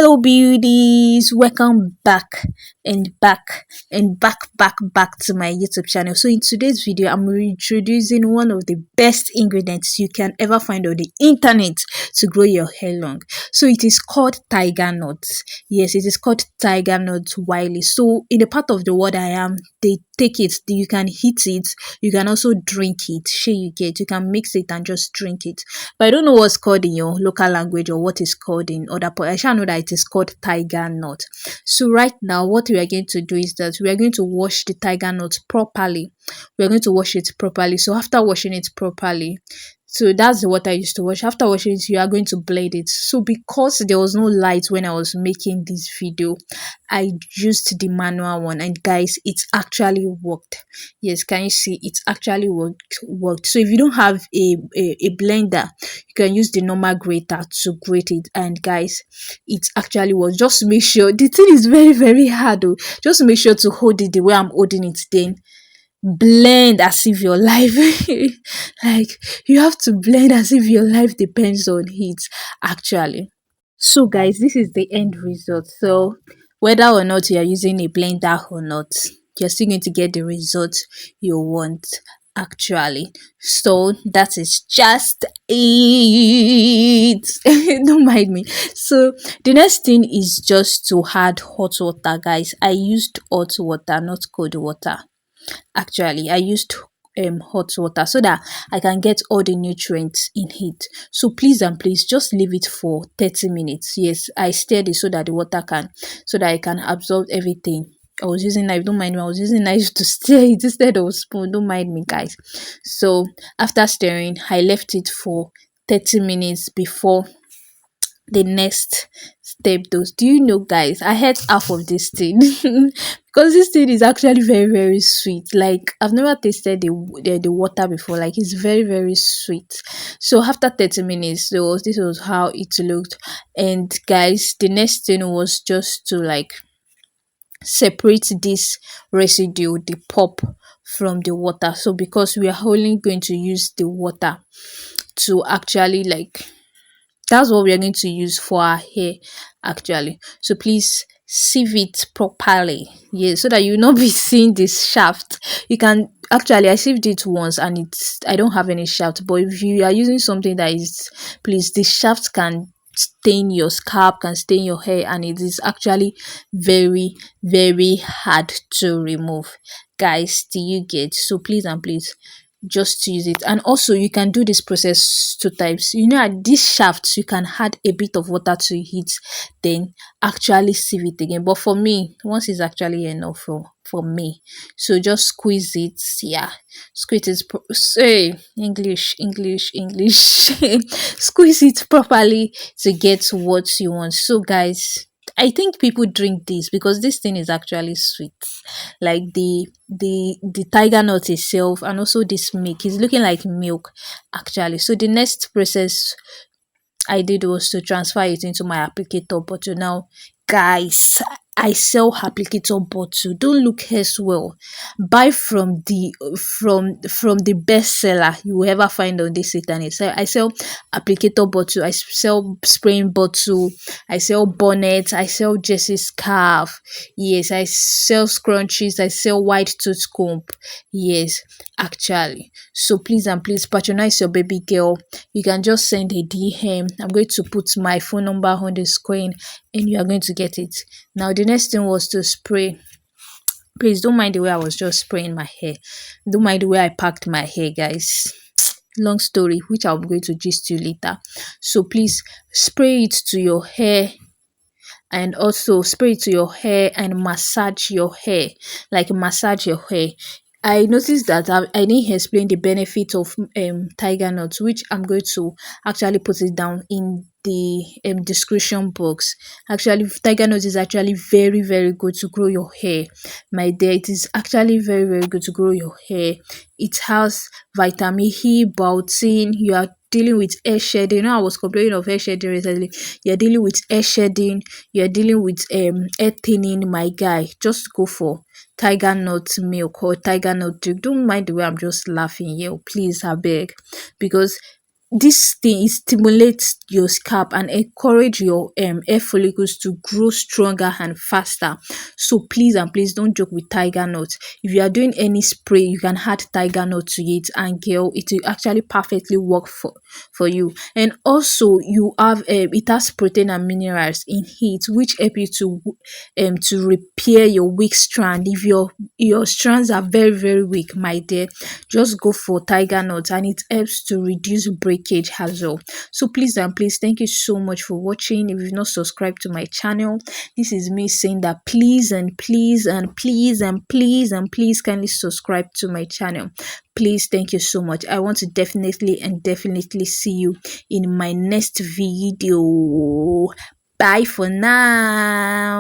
Hello, beauties. Welcome back and back to my YouTube channel. So, in today's video, I'm introducing one of the best ingredients you can ever find on the internet to grow your hair long. So, it is called tiger nut. Yes, it is called tiger nut wiley. So, in the part of the world I am, they take it, you can heat it, you can also drink it. Share you get, you can mix it and just drink it. But I don't know what's called in your local language or what is called in other part. I shall know that it is called tiger nut. So right now, what we are going to do is that we are going to wash the tiger nut properly. We are going to wash it properly. So after washing it properly, so that's the water I used to wash. After washing it, you are going to blend it. So because there was no light when I was making this video, I used the manual one, and guys, it actually worked. Yes, can you see? It actually worked. So if you don't have a blender, you can use the normal grater to grate it. And guys, it actually works. Just make sure, the thing is very hard though. Just make sure to hold it the way I'm holding it, then blend as if your life like you have to blend as if your life depends on it actually. So guys, this is the end result. So whether or not you are using a blender or not, you're still going to get the result you want actually. So that is just it. Don't mind me. So the next thing is just to add hot water, guys. I used hot water, not cold water. Actually, I used hot water so that I can get all the nutrients in it. So please and please just leave it for 30 minutes. Yes, I stirred it so that the water can, so that I can absorb everything. I was using knife, don't mind me. I was using knife to stir it instead of spoon. Don't mind me, guys. So after stirring, I left it for 30 minutes before the next step. Those, do you know, guys, I had half of this thing because this thing is actually very sweet. Like, I've never tasted the water before. Like, it's very sweet. So after 30 minutes, this was how it looked. And guys, the next thing was just to like separate this residue, the pulp, from the water. So because we are only going to use the water to actually like, that's what we are going to use for our hair actually. So please sieve it properly, yes, so that you will not be seeing this shaft. You can actually, I sieved it once and I don't have any shaft. But if you are using something that is, please, the shaft can stain your scalp, can stain your hair, and it is actually very hard to remove, guys. Do you get? So please and please just use it. And also, you can do this process two types. You know, at these shafts you can add a bit of water to heat, then actually sieve it again. But for me, once is actually enough for me. So just squeeze it. Yeah, squeeze it say English squeeze it properly to get what you want. So guys, I think people drink this because this thing is actually sweet. Like the tiger nut itself, and also this milk is looking like milk actually. So the next process I did was to transfer it into my applicator bottle. Now, guys, I sell applicator bottle. Don't look elsewhere. Buy from the best seller you will ever find on this internet. So I sell applicator bottle. I sell spraying bottle. I sell bonnet. I sell jersey scarf. Yes, I sell scrunchies. I sell white tooth comb. Yes, actually. So please and please patronize your baby girl. You can just send a DM. I'm going to put my phone number on the screen and you are going to get it. Now the next thing was to spray. Please don't mind the way I was just spraying my hair. Don't mind the way I packed my hair, guys. Long story, which I'm going to gist you later. So please spray it to your hair, and also spray it to your hair and massage your hair. Like, massage your hair. I noticed that I didn't explain the benefit of tiger nuts, which I'm going to actually put it down in the description box. Actually, tiger nuts is actually very good to grow your hair, my dear. It is actually very good to grow your hair. It has vitamin E, biotin. You are dealing with hair shedding. You know, I was complaining of hair shedding recently. You're dealing with hair shedding, you're dealing with hair thinning, my guy. Just go for tiger nut milk or tiger nut drink. Don't mind the way I'm just laughing here, please, I beg, because this thing, it stimulates your scalp and encourage your hair follicles to grow stronger and faster. So please and please don't joke with tiger nut. If you are doing any spray, you can add tiger nut to it, and girl, it will actually perfectly work for you. And also you have it has protein and minerals in it, which help you to repair your weak strand. If your strands are very very weak, my dear, just go for tiger nut, and it helps to reduce breakage as well. So please and please, thank you so much for watching. If you've not subscribed to my channel, this is me saying that please and please and please and please and please kindly subscribe to my channel. Please, thank you so much. I want to definitely see you in my next video. Bye for now.